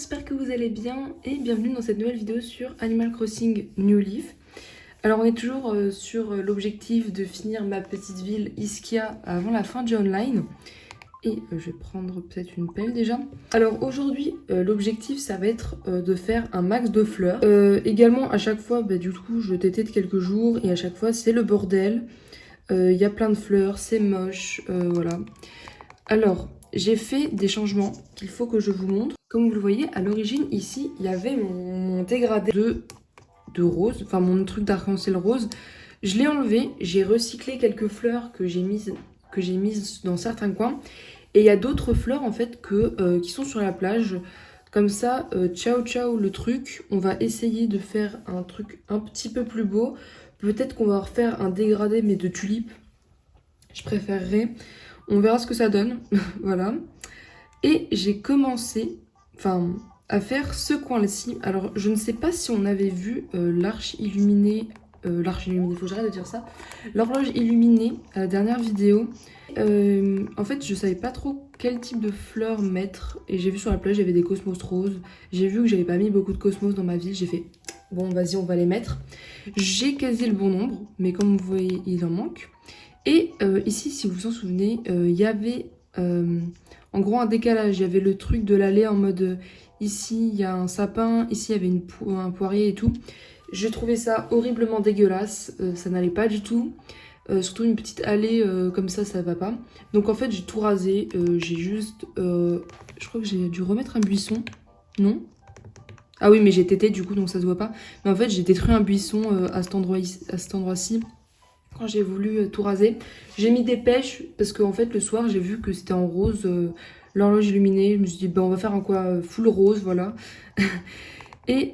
j'espère que vous allez bien et bienvenue dans cette nouvelle vidéo sur Animal Crossing New Leaf. Alors on est toujours sur l'objectif de finir ma petite ville Ischia avant la fin du online. Et je vais prendre peut-être une pelle déjà. Alors aujourd'hui, l'objectif ça va être de faire un max de fleurs. Également à chaque fois, du coup je tétée de quelques jours et à chaque fois c'est le bordel. Il y a plein de fleurs, c'est moche, voilà. Alors, j'ai fait des changements qu'il faut que je vous montre. Comme vous le voyez, à l'origine, ici, il y avait mon dégradé de rose, enfin mon truc d'arc-en-ciel rose. Je l'ai enlevé, j'ai recyclé quelques fleurs que j'ai mises dans certains coins. Et il y a d'autres fleurs, en fait, qui sont sur la plage. Comme ça, ciao ciao le truc. On va essayer de faire un truc un petit peu plus beau. Peut-être qu'on va refaire un dégradé, mais de tulipes. Je préférerais. On verra ce que ça donne, voilà. Et j'ai commencé, à faire ce coin-ci. Alors, je ne sais pas si on avait vu l'arche illuminée, faut que j'arrête de dire ça. L'horloge illuminée à la dernière vidéo. En fait, je savais pas trop quel type de fleurs mettre. Et j'ai vu sur la plage, il y avait des cosmos roses. J'ai vu que j'avais pas mis beaucoup de cosmos dans ma ville. J'ai fait, bon, vas-y, on va les mettre. J'ai quasi le bon nombre, mais comme vous voyez, il en manque. Et ici, si vous vous en souvenez, il y avait en gros un décalage. Il y avait le truc de l'allée en mode ici il y a un sapin, ici il y avait un poirier et tout. J'ai trouvé ça horriblement dégueulasse, ça n'allait pas du tout. Surtout une petite allée comme ça va pas. Donc en fait j'ai tout rasé, j'ai juste... je crois que j'ai dû remettre un buisson, non? Ah oui mais j'ai tété du coup donc ça se voit pas. Mais en fait j'ai détruit un buisson à cet endroit-ci. Quand j'ai voulu tout raser, j'ai mis des pêches parce qu'en fait le soir j'ai vu que c'était en rose, l'horloge illuminée. Je me suis dit on va faire un quoi full rose, voilà. Et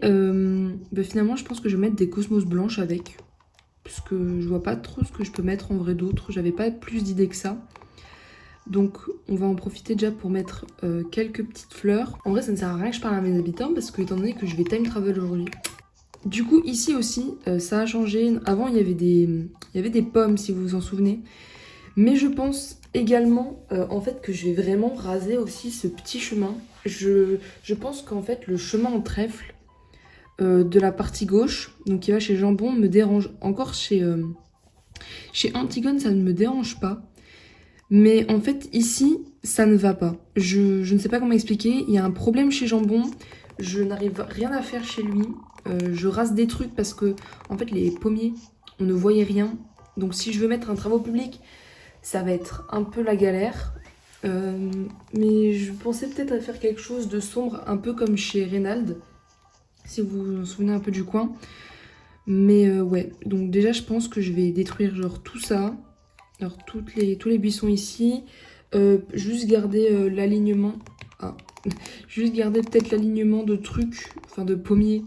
finalement je pense que je vais mettre des cosmos blanches avec, parce que je vois pas trop ce que je peux mettre en vrai d'autre. J'avais pas plus d'idées que ça. Donc on va en profiter déjà pour mettre quelques petites fleurs. En vrai ça ne sert à rien que je parle à mes habitants parce que étant donné que je vais time travel aujourd'hui. Du coup, ici aussi, ça a changé. Avant, il y avait des pommes, si vous vous en souvenez. Mais je pense également, en fait, que je vais vraiment raser aussi ce petit chemin. Je pense qu'en fait, le chemin en trèfle de la partie gauche, donc qui va chez Jambon, me dérange. Encore chez Antigone, ça ne me dérange pas. Mais en fait, ici, ça ne va pas. Je ne sais pas comment expliquer. Il y a un problème chez Jambon. Je n'arrive rien à faire chez lui. Je rase des trucs parce que, en fait, les pommiers, on ne voyait rien. Donc, si je veux mettre un travaux public, ça va être un peu la galère. Mais je pensais peut-être à faire quelque chose de sombre, un peu comme chez Reynald, si vous vous souvenez un peu du coin. Mais ouais, donc déjà, je pense que je vais détruire genre tout ça. Alors, tous les buissons ici. Juste garder l'alignement. Ah. Juste garder peut-être l'alignement de trucs, enfin de pommiers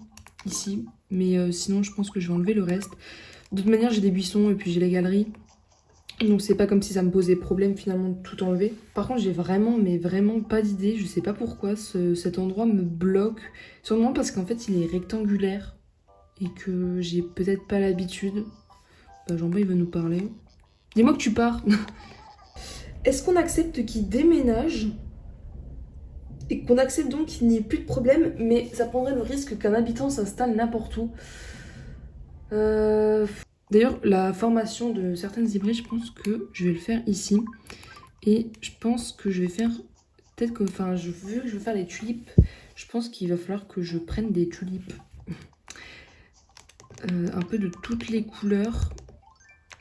ici. Mais sinon, je pense que je vais enlever le reste. De toute manière, j'ai des buissons et puis j'ai les galeries. Donc, c'est pas comme si ça me posait problème finalement de tout enlever. Par contre, j'ai vraiment, mais vraiment pas d'idée. Je sais pas pourquoi cet endroit me bloque. Sûrement parce qu'en fait, il est rectangulaire. Et que j'ai peut-être pas l'habitude. Jean-Baptiste, il va nous parler. Dis-moi que tu pars. Est-ce qu'on accepte qu'il déménage et qu'on accepte donc qu'il n'y ait plus de problème, mais ça prendrait le risque qu'un habitant s'installe n'importe où. D'ailleurs, la formation de certaines hybrides, je pense que je vais le faire ici. Et je pense que je vais faire... Peut-être que... Enfin, vu que je veux faire les tulipes, je pense qu'il va falloir que je prenne des tulipes. Un peu de toutes les couleurs.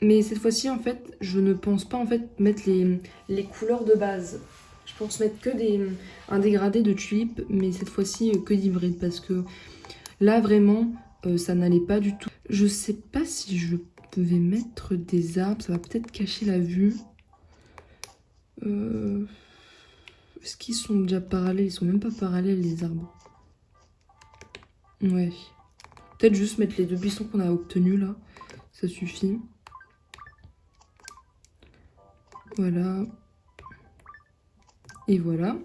Mais cette fois-ci, en fait, je ne pense pas en fait mettre les couleurs de base. Je pense mettre que un dégradé de tulipes, mais cette fois-ci que d'hybride, parce que là, vraiment, ça n'allait pas du tout. Je sais pas si je vais mettre des arbres, ça va peut-être cacher la vue. Est-ce qu'ils sont déjà parallèles? Ils sont même pas parallèles, les arbres. Ouais. Peut-être juste mettre les deux buissons qu'on a obtenus, là. Ça suffit. Voilà. Et voilà.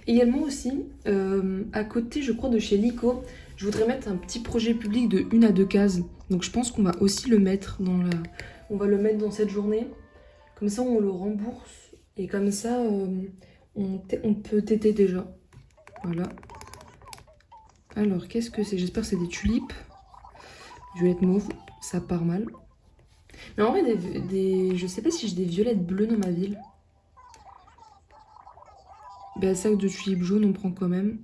Également aussi, à côté, je crois, de chez Lico, je voudrais mettre un petit projet public de 1 à 2 cases. Donc je pense qu'on va aussi le mettre dans la... On va le mettre dans cette journée. Comme ça, on le rembourse. Et comme ça, on peut téter déjà. Voilà. Alors, qu'est-ce que c'est? J'espère que c'est des tulipes. Violette mauve, ça part mal. Mais en vrai, je sais pas si j'ai des violettes bleues dans ma ville. Ben, un sac de tulipes jaunes, on prend quand même.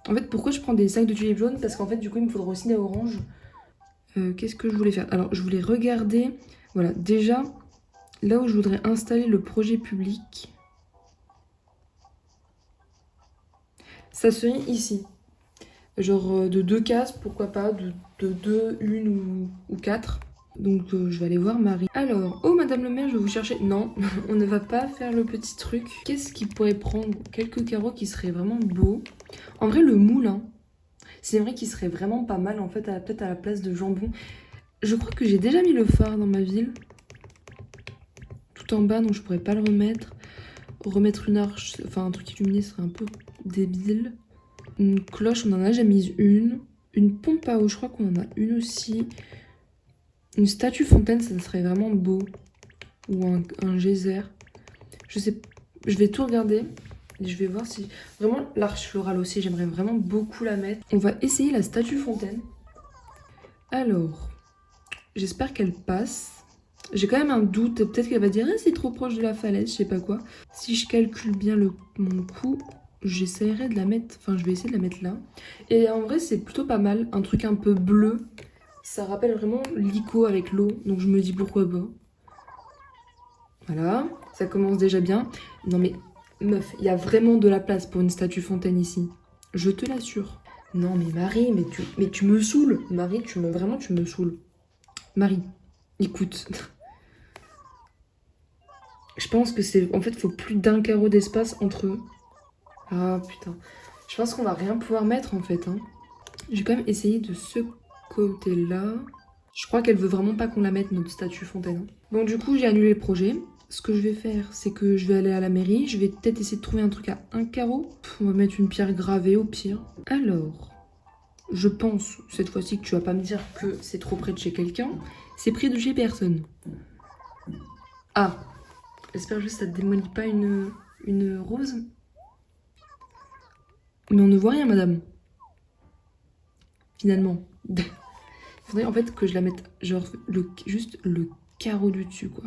En fait, pourquoi je prends des sacs de tulipes jaunes? Parce qu'en fait, du coup, il me faudra aussi des oranges. Qu'est-ce que je voulais faire? Alors, je voulais regarder... Voilà, déjà, là où je voudrais installer le projet public, ça serait ici. Genre de 2 cases, pourquoi pas, de 2, 1 ou 4. Donc je vais aller voir Marie. Alors, oh madame le maire, je vais vous chercher. Non, on ne va pas faire le petit truc. Qu'est-ce qui pourrait prendre quelques carreaux qui seraient vraiment beaux? En vrai, le moulin, c'est vrai qu'il serait vraiment pas mal en fait, peut-être à la place de jambon. Je crois que j'ai déjà mis le phare dans ma ville. Tout en bas, donc je pourrais pas le remettre. Remettre une arche, enfin un truc illuminé serait un peu débile. Une cloche, on en a déjà mis une. Une pompe à eau, je crois qu'on en a une aussi. Une statue fontaine, ça serait vraiment beau. Ou un geyser. Je sais, je vais tout regarder. Et je vais voir si... Vraiment, l'arche florale aussi, j'aimerais vraiment beaucoup la mettre. On va essayer la statue fontaine. Alors, j'espère qu'elle passe. J'ai quand même un doute. Peut-être qu'elle va dire ah, c'est trop proche de la falaise, je sais pas quoi. Si je calcule bien mon coup, j'essaierai de la mettre... Enfin, je vais essayer de la mettre là. Et en vrai, c'est plutôt pas mal. Un truc un peu bleu. Ça rappelle vraiment l'ico avec l'eau. Donc je me dis pourquoi pas. Voilà, ça commence déjà bien. Non mais, meuf, il y a vraiment de la place pour une statue fontaine ici. Je te l'assure. Non mais Marie, mais tu me saoules. Marie, vraiment, tu me saoules. Marie, écoute. Je pense que c'est... En fait, il faut plus d'1 carreau d'espace entre eux. Ah putain. Je pense qu'on va rien pouvoir mettre en fait. Hein. Je vais quand même essayer de ce côté-là. Je crois qu'elle veut vraiment pas qu'on la mette, notre statue fontaine. Bon, du coup, j'ai annulé le projet. Ce que je vais faire, c'est que je vais aller à la mairie. Je vais peut-être essayer de trouver un truc à 1 carreau. On va mettre une pierre gravée au pire. Alors, je pense cette fois-ci que tu vas pas me dire que c'est trop près de chez quelqu'un. C'est près de chez personne. Ah, j'espère juste que ça ne démolit pas une rose. Mais on ne voit rien, madame. Finalement. Il faudrait en fait que je la mette genre juste le carreau du dessus, quoi.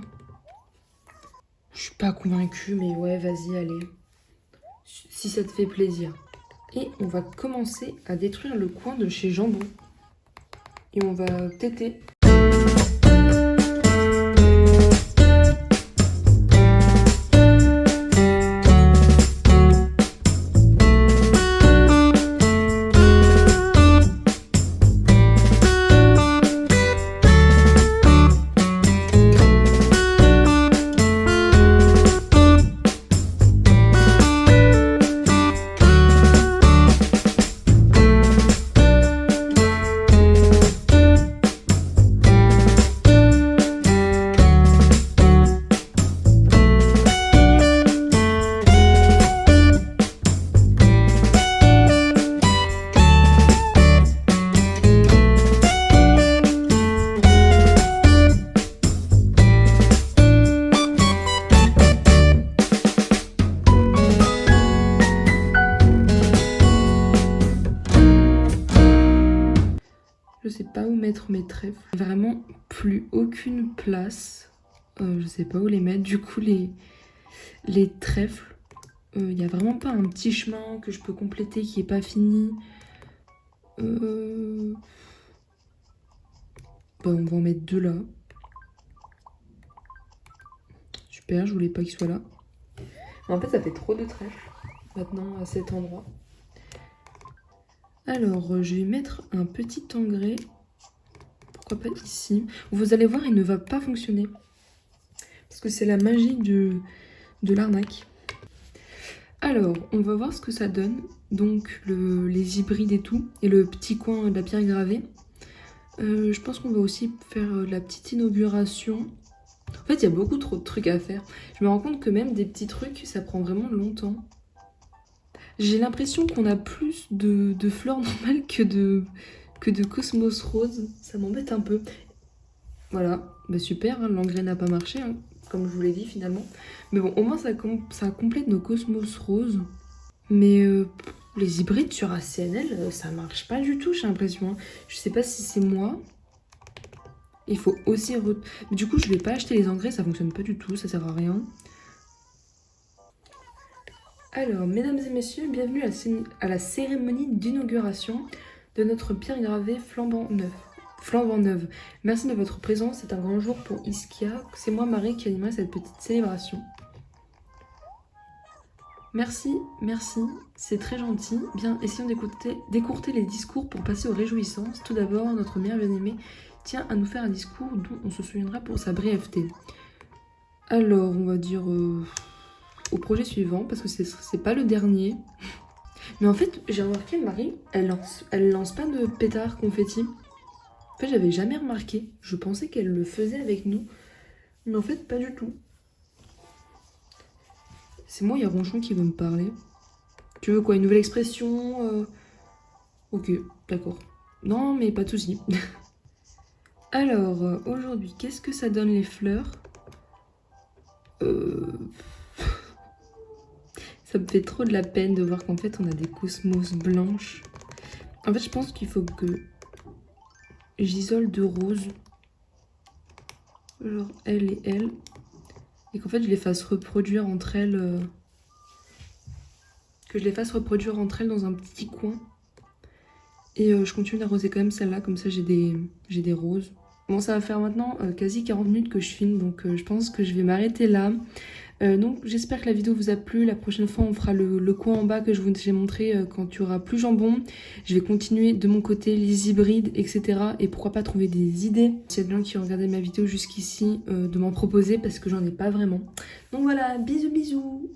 Je suis pas convaincue, mais ouais, vas-y, allez. Si ça te fait plaisir. Et on va commencer à détruire le coin de chez Jambon. Et on va têter. Je sais pas où mettre mes trèfles. Vraiment plus aucune place. Je sais pas où les mettre. Du coup, les trèfles, il n'y a vraiment pas un petit chemin que je peux compléter qui est pas fini. Bah, on va en mettre 2 là. Super, je voulais pas qu'il soit là. Mais en fait, ça fait trop de trèfles maintenant à cet endroit. Alors, je vais mettre un petit engrais. Pourquoi pas ici? Vous allez voir, il ne va pas fonctionner. Parce que c'est la magie de l'arnaque. Alors, on va voir ce que ça donne. Donc, les hybrides et tout. Et le petit coin de la pierre gravée. Je pense qu'on va aussi faire la petite inauguration. En fait, il y a beaucoup trop de trucs à faire. Je me rends compte que même des petits trucs, ça prend vraiment longtemps. J'ai l'impression qu'on a plus de fleurs normales que de cosmos rose. Ça m'embête un peu. Voilà, bah super, hein, l'engrais n'a pas marché, hein, comme je vous l'ai dit finalement. Mais bon, au moins ça complète nos cosmos roses. Mais Les hybrides sur ACNL, ça marche pas du tout, j'ai l'impression. Je sais pas si c'est moi. Il faut aussi... Mais du coup, je vais pas acheter les engrais, ça fonctionne pas du tout, ça sert à rien. Alors, mesdames et messieurs, bienvenue à la cérémonie d'inauguration de notre pierre gravée flambant neuve. Merci de votre présence, c'est un grand jour pour Ischia. C'est moi, Marie, qui animerai cette petite célébration. Merci, c'est très gentil. Bien, essayons d'écourter les discours pour passer aux réjouissances. Tout d'abord, notre mère bien-aimée tient à nous faire un discours dont on se souviendra pour sa brièveté. Alors, on va dire au projet suivant, parce que c'est pas le dernier. Mais en fait, j'ai remarqué, Marie, elle lance pas de pétard confetti. En fait, j'avais jamais remarqué. Je pensais qu'elle le faisait avec nous. Mais en fait, pas du tout. C'est moi, il y a Ronchon qui veut me parler. Tu veux quoi, une nouvelle expression Ok, d'accord. Non, mais pas de soucis. Alors, aujourd'hui, qu'est-ce que ça donne les fleurs Ça me fait trop de la peine de voir qu'en fait, on a des cosmos blanches. En fait, je pense qu'il faut que j'isole deux roses. Genre elle et elle. Et qu'en fait, je les fasse reproduire entre elles... Que je les fasse reproduire entre elles dans un petit coin. Et je continue d'arroser quand même celle-là, comme ça j'ai des roses. Bon, ça va faire maintenant quasi 40 minutes que je filme, donc je pense que je vais m'arrêter là. Donc j'espère que la vidéo vous a plu. La prochaine fois, on fera le coin en bas que je vous ai montré quand il y aura plus jambon. Je vais continuer de mon côté les hybrides, etc. Et pourquoi pas trouver des idées. S'il y a des gens qui ont regardé ma vidéo jusqu'ici, de m'en proposer parce que j'en ai pas vraiment. Donc voilà, bisous bisous.